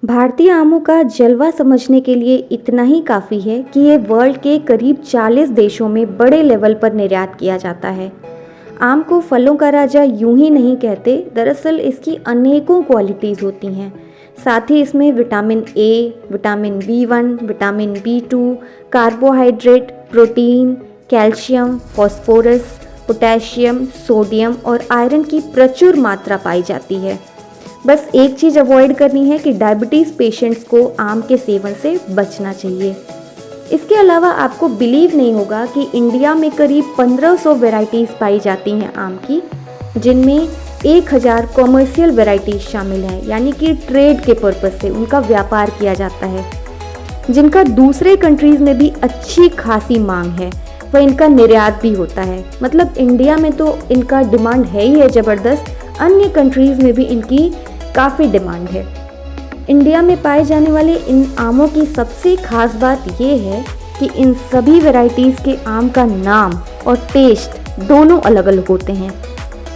भारतीय आमों का जलवा समझने के लिए इतना ही काफ़ी है कि ये वर्ल्ड के करीब 40 देशों में बड़े लेवल पर निर्यात किया जाता है। आम को फलों का राजा यूं ही नहीं कहते, दरअसल इसकी अनेकों क्वालिटीज़ होती हैं। साथ ही इसमें vitamin A, vitamin B 1, vitamin B 2, carbohydrate, protein, calcium, phosphorus, potassium, sodium और आयरन की प्रचुर मात्रा पाई जाती है। बस एक चीज़ अवॉइड करनी है कि डायबिटीज़ पेशेंट्स को आम के सेवन से बचना चाहिए। इसके अलावा आपको बिलीव नहीं होगा कि इंडिया में करीब 1500 वैरायटीज़ पाई जाती हैं आम की, जिनमें 1000 कॉमर्शियल वैरायटीज़ शामिल हैं, यानी कि ट्रेड के पर्पज़ से उनका व्यापार किया जाता है, जिनका दूसरे कंट्रीज़ में भी अच्छी खासी मांग है। वह इनका निर्यात भी होता है। मतलब इंडिया में तो इनका डिमांड है ही है ज़बरदस्त, अन्य कंट्रीज़ में भी इनकी काफ़ी डिमांड है। इंडिया में पाए जाने वाले इन आमों की सबसे खास बात ये है कि इन सभी वैरायटीज़ के आम का नाम और टेस्ट दोनों अलग अलग होते हैं।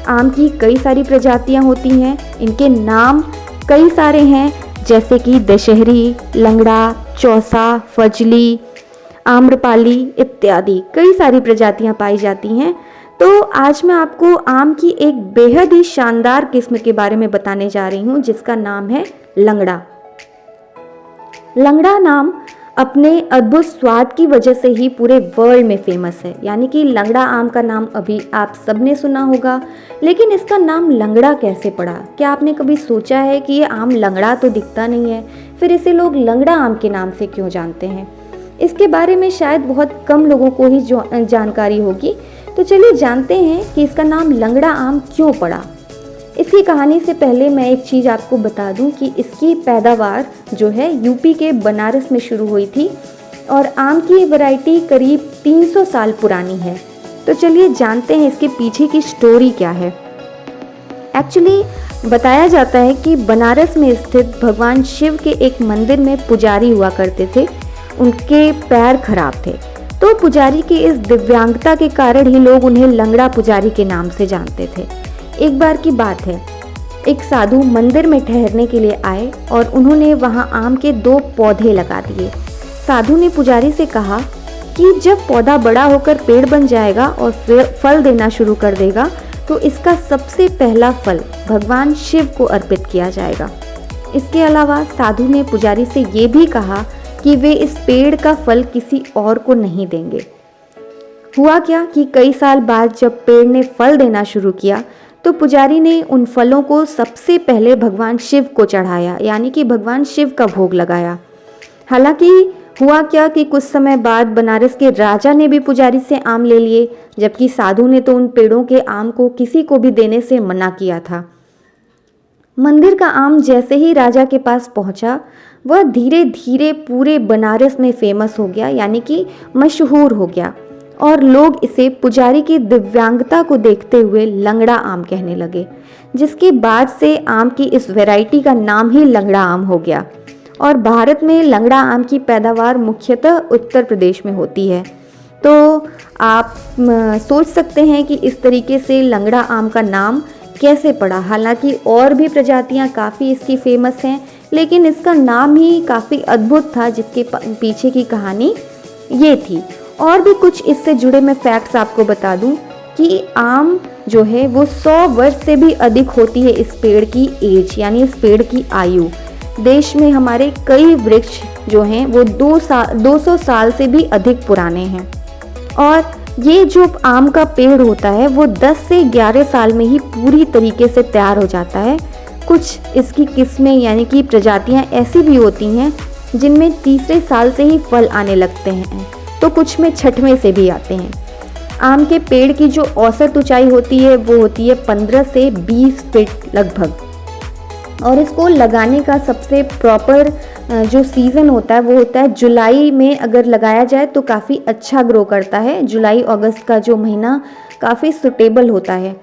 आम की कई सारी प्रजातियां होती हैं, इनके नाम कई सारे हैं, जैसे कि दशहरी, लंगड़ा, चौसा, फजली, आम्रपाली इत्यादि कई सारी प्रजातियां पाई जाती हैं। तो आज मैं आपको आम की एक बेहद ही शानदार किस्म के बारे में बताने जा रही हूँ, जिसका नाम है लंगड़ा। लंगड़ा नाम अपने अद्भुत स्वाद की वजह से ही पूरे वर्ल्ड में फेमस है। यानी कि लंगड़ा आम का नाम अभी आप सबने सुना होगा, लेकिन इसका नाम लंगड़ा कैसे पड़ा? क्या आपने कभी सोचा है कि ये आम लंगड़ा तो दिखता नहीं है, फिर इसे लोग लंगड़ा आम के नाम से क्यों जानते हैं? इसके बारे में शायद बहुत कम लोगों को ही जानकारी होगी। तो चलिए जानते हैं कि इसका नाम लंगड़ा आम क्यों पड़ा। इसकी कहानी से पहले मैं एक चीज़ आपको बता दूं कि इसकी पैदावार जो है यूपी के बनारस में शुरू हुई थी और आम की वैरायटी करीब 300 साल पुरानी है। तो चलिए जानते हैं इसके पीछे की स्टोरी क्या है। एक्चुअली बताया जाता है कि बनारस में स्थित भगवान शिव के एक मंदिर में पुजारी हुआ करते थे। उनके पैर खराब थे, तो पुजारी की इस दिव्यांगता के कारण ही लोग उन्हें लंगड़ा पुजारी के नाम से जानते थे। एक बार की बात है, एक साधु मंदिर में ठहरने के लिए आए और उन्होंने वहां आम के 2 पौधे लगा दिए। साधु ने पुजारी से कहा कि जब पौधा बड़ा होकर पेड़ बन जाएगा और फल देना शुरू कर देगा तो इसका सबसे पहला फल भगवान शिव को अर्पित किया जाएगा। इसके अलावा साधु ने पुजारी से ये भी कहा कि वे इस पेड़ का फल किसी और को नहीं देंगे। हुआ क्या कि कई साल बाद जब पेड़ ने फल देना शुरू किया तो पुजारी ने उन फलों को सबसे पहले भगवान शिव को चढ़ाया, यानी कि भगवान शिव का भोग लगाया। हालांकि हुआ क्या कि कुछ समय बाद बनारस के राजा ने भी पुजारी से आम ले लिए, जबकि साधु ने तो उन पेड़ों के आम को किसी को भी देने से मना किया था। मंदिर का आम जैसे ही राजा के पास पहुंचा, वह धीरे धीरे पूरे बनारस में फेमस हो गया, यानी कि मशहूर हो गया और लोग इसे पुजारी की दिव्यांगता को देखते हुए लंगड़ा आम कहने लगे, जिसके बाद से आम की इस वैरायटी का नाम ही लंगड़ा आम हो गया। और भारत में लंगड़ा आम की पैदावार मुख्यतः उत्तर प्रदेश में होती है। तो आप सोच सकते हैं कि इस तरीके से लंगड़ा आम का नाम कैसे पड़ा। हालांकि और भी प्रजातियां काफ़ी इसकी फेमस हैं, लेकिन इसका नाम ही काफ़ी अद्भुत था, जिसके पीछे की कहानी ये थी। और भी कुछ इससे जुड़े मैं फैक्ट्स आपको बता दूं कि आम जो है वो 100 वर्ष से भी अधिक होती है इस पेड़ की एज, यानी इस पेड़ की आयु। देश में हमारे कई वृक्ष जो हैं वो 200 साल से भी अधिक पुराने हैं। और ये जो आम का पेड़ होता है वो 10 से 11 साल में ही पूरी तरीके से तैयार हो जाता है। कुछ इसकी किस्में यानी कि प्रजातियां ऐसी भी होती हैं जिनमें तीसरे साल से ही फल आने लगते हैं, तो कुछ में छठवें से भी आते हैं। आम के पेड़ की जो औसत ऊंचाई होती है वो होती है 15 से 20 फीट लगभग। और इसको लगाने का सबसे प्रॉपर जो सीज़न होता है वो होता है जुलाई में। अगर लगाया जाए तो काफ़ी अच्छा ग्रो करता है। जुलाई अगस्त का जो महीना काफ़ी सुटेबल होता है।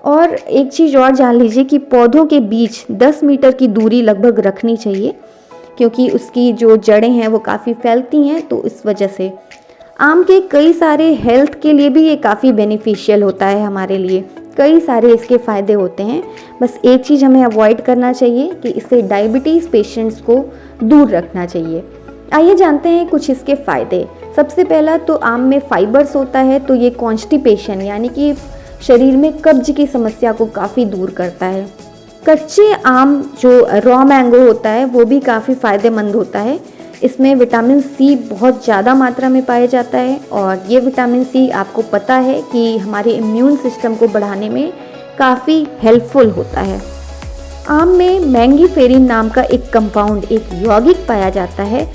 और एक चीज़ और जान लीजिए कि पौधों के बीच 10 मीटर की दूरी लगभग रखनी चाहिए, क्योंकि उसकी जो जड़ें हैं वो काफ़ी फैलती हैं। तो इस वजह से आम के कई सारे हेल्थ के लिए भी ये काफ़ी बेनिफिशियल होता है हमारे लिए। कई सारे इसके फ़ायदे होते हैं। बस एक चीज़ हमें अवॉइड करना चाहिए कि इससे डायबिटीज़ पेशेंट्स को दूर रखना चाहिए। आइए जानते हैं कुछ इसके फ़ायदे। सबसे पहला तो आम में फाइबर्स होता है, तो ये कॉन्स्टिपेशन यानी कि शरीर में कब्ज की समस्या को काफ़ी दूर करता है। कच्चे आम जो रॉ मैंगो होता है वो भी काफ़ी फ़ायदेमंद होता है। इसमें विटामिन सी बहुत ज़्यादा मात्रा में पाया जाता है और ये विटामिन सी आपको पता है कि हमारे इम्यून सिस्टम को बढ़ाने में काफ़ी हेल्पफुल होता है। आम में मैंगीफेरिन नाम का एक कंपाउंड, एक यौगिक पाया जाता है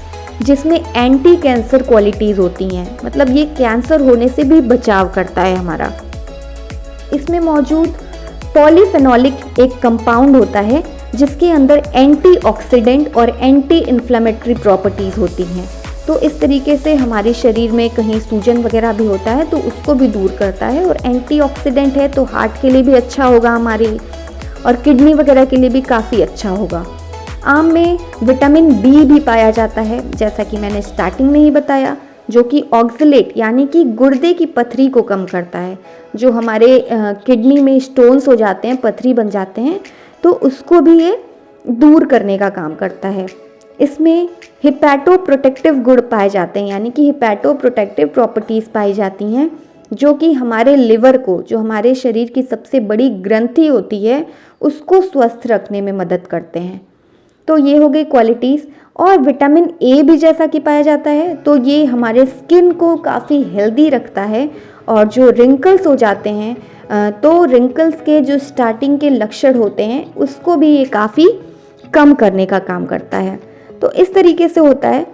जिसमें एंटी कैंसर क्वालिटीज़ होती हैं, मतलब ये कैंसर होने से भी बचाव करता है हमारा। इसमें मौजूद पॉलीफेनोलिक एक कंपाउंड होता है जिसके अंदर एंटीऑक्सीडेंट और एंटी इन्फ्लेमेटरी प्रॉपर्टीज़ होती हैं। तो इस तरीके से हमारे शरीर में कहीं सूजन वगैरह भी होता है तो उसको भी दूर करता है, और एंटीऑक्सीडेंट है तो हार्ट के लिए भी अच्छा होगा हमारी, और किडनी वगैरह के लिए भी काफ़ी अच्छा होगा। आम में विटामिन बी भी पाया जाता है, जैसा कि मैंने स्टार्टिंग में ही बताया, जो कि ऑक्सलेट यानी कि गुर्दे की पथरी को कम करता है। जो हमारे किडनी में स्टोन्स हो जाते हैं, पथरी बन जाते हैं, तो उसको भी ये दूर करने का काम करता है। इसमें हिपैटो प्रोटेक्टिव गुण पाए जाते हैं, यानी कि हिपैटो प्रोटेक्टिव प्रॉपर्टीज़ पाई जाती हैं जो कि हमारे लिवर को, जो हमारे शरीर की सबसे बड़ी ग्रंथि होती है, उसको स्वस्थ रखने में मदद करते हैं। तो ये हो गई क्वालिटीज़। और विटामिन ए भी जैसा कि पाया जाता है तो ये हमारे स्किन को काफ़ी हेल्दी रखता है, और जो रिंकल्स हो जाते हैं तो रिंकल्स के जो स्टार्टिंग के लक्षण होते हैं उसको भी ये काफ़ी कम करने का काम करता है। तो इस तरीके से होता है।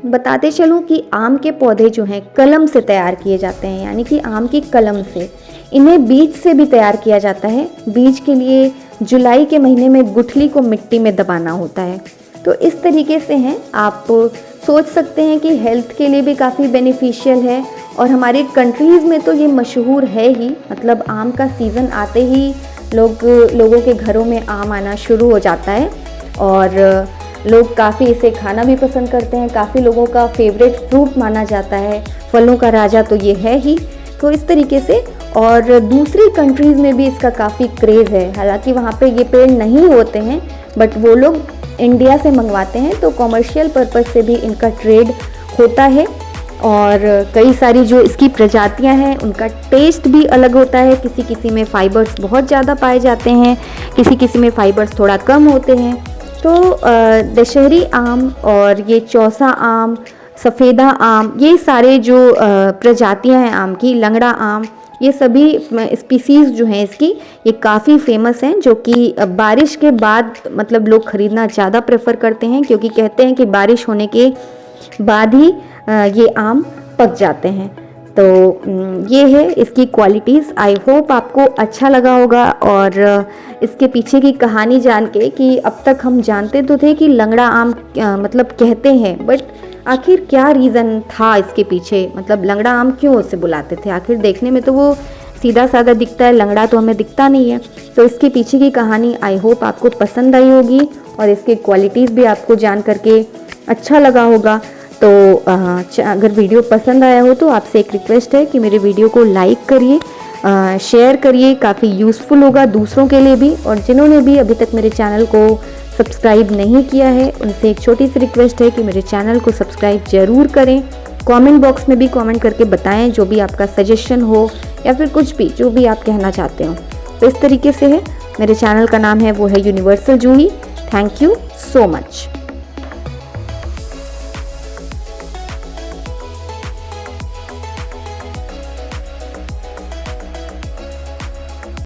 बताते चलूँ कि आम के पौधे जो हैं कलम से तैयार किए जाते हैं, यानी कि आम की कलम से। इन्हें बीज से भी तैयार किया जाता है। बीज के लिए जुलाई के महीने में गुठली को मिट्टी में दबाना होता है। तो इस तरीके से हैं, आप सोच सकते हैं कि हेल्थ के लिए भी काफ़ी बेनिफिशियल है, और हमारी कंट्रीज़ में तो ये मशहूर है ही। मतलब आम का सीज़न आते ही लोगों के घरों में आम आना शुरू हो जाता है, और लोग काफ़ी इसे खाना भी पसंद करते हैं। काफ़ी लोगों का फेवरेट फ्रूट माना जाता है, फलों का राजा तो ये है ही। तो इस तरीके से, और दूसरी कंट्रीज़ में भी इसका काफ़ी क्रेज़ है। हालांकि वहाँ पे ये पेड़ नहीं होते हैं, बट वो लोग इंडिया से मंगवाते हैं, तो कॉमर्शियल पर्पस से भी इनका ट्रेड होता है। और कई सारी जो इसकी प्रजातियां हैं उनका टेस्ट भी अलग होता है। किसी किसी में फाइबर्स बहुत ज़्यादा पाए जाते हैं, किसी किसी में फाइबर्स थोड़ा कम होते हैं। तो दशहरी आम और ये चौसा आम, सफ़ेदा आम, ये सारे जो प्रजातियां हैं आम की, लंगड़ा आम, ये सभी स्पीसीज़ जो हैं इसकी, ये काफ़ी फेमस हैं, जो कि बारिश के बाद मतलब लोग ख़रीदना ज़्यादा प्रेफर करते हैं, क्योंकि कहते हैं कि बारिश होने के बाद ही ये आम पक जाते हैं। तो ये है इसकी क्वालिटीज़। आई होप आपको अच्छा लगा होगा, और इसके पीछे की कहानी जान के कि अब तक हम जानते तो थे कि लंगड़ा आम मतलब कहते हैं, बट आखिर क्या रीज़न था इसके पीछे, मतलब लंगड़ा आम क्यों उसे बुलाते थे। आखिर देखने में तो वो सीधा साधा दिखता है, लंगड़ा तो हमें दिखता नहीं है। तो इसके पीछे की कहानी आई होप आपको पसंद आई होगी, और इसकी क्वालिटीज़ भी आपको जान करके अच्छा लगा होगा। तो अगर वीडियो पसंद आया हो तो आपसे एक रिक्वेस्ट है कि मेरे वीडियो को लाइक करिए, शेयर करिए, काफ़ी यूज़फुल होगा दूसरों के लिए भी। और जिन्होंने भी अभी तक मेरे चैनल को सब्सक्राइब नहीं किया है उनसे एक छोटी सी रिक्वेस्ट है कि मेरे चैनल को सब्सक्राइब ज़रूर करें। कमेंट बॉक्स में भी कमेंट करके बताएं जो भी आपका सजेशन हो, या फिर कुछ भी जो भी आप कहना चाहते हो। तो इस तरीके से है। मेरे चैनल का नाम है वो है universal Juhi. Thank you so much.